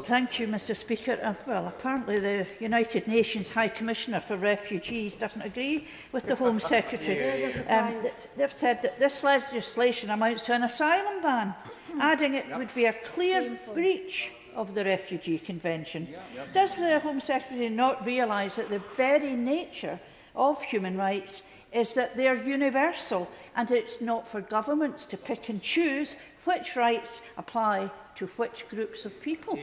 Thank you, Mr Speaker. Well, apparently the United Nations High Commissioner for Refugees doesn't agree with the Home Secretary. They've said that this legislation amounts to an asylum ban, adding it would be a clear breach of the Refugee Convention. Does the Home Secretary not realise that the very nature of human rights is that they are universal, and it's not for governments to pick and choose which rights apply to which groups of people?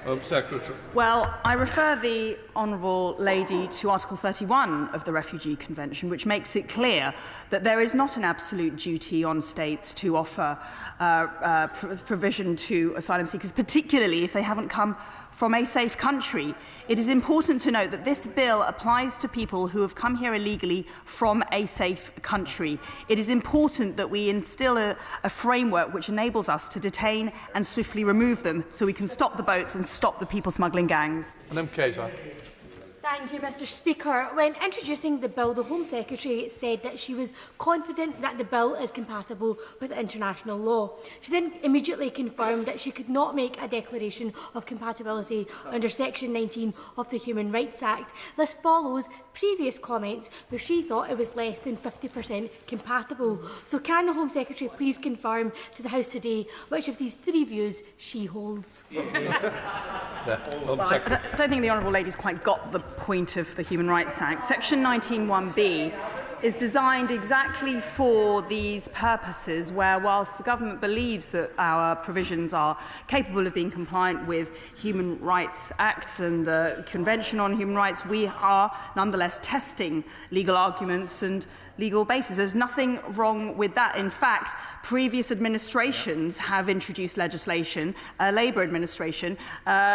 Home Secretary. Well, I refer the honourable lady to Article 31 of the Refugee Convention, which makes it clear that there is not an absolute duty on states to offer provision to asylum seekers, particularly if they haven't come from a safe country. It is important to note that this bill applies to people who have come here illegally from a safe country. It is important that we instil a framework which enables us to detain and swiftly remove them so we can stop the boats and stop the people smuggling gangs. Thank you, Mr Speaker. When introducing the bill, the Home Secretary said that she was confident that the bill is compatible with international law. She then immediately confirmed that she could not make a declaration of compatibility under Section 19 of the Human Rights Act. This follows previous comments where she thought it was less than 50% compatible. So can the Home Secretary please confirm to the House today which of these three views she holds? Well, I don't think the honourable lady's quite got the point of the Human Rights Act. Section 19(1)(b) is designed exactly for these purposes, where whilst the government believes that our provisions are capable of being compliant with Human Rights Acts and the Convention on Human Rights, we are nonetheless testing legal arguments and legal basis. There's nothing wrong with that. In fact, previous administrations have introduced legislation, Labour administration,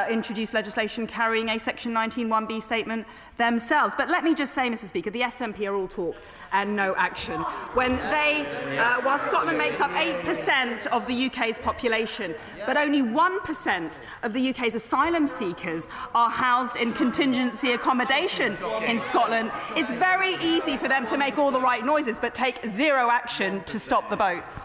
introduced legislation carrying a Section 19(1)(b) statement themselves. But let me just say, Mr Speaker, the SNP are all talk and no action. When they, while Scotland makes up 8% of the UK's population, but only 1% of the UK's asylum seekers are housed in contingency accommodation in Scotland, it's very easy for them to make all the right noises but take zero action to stop the boats.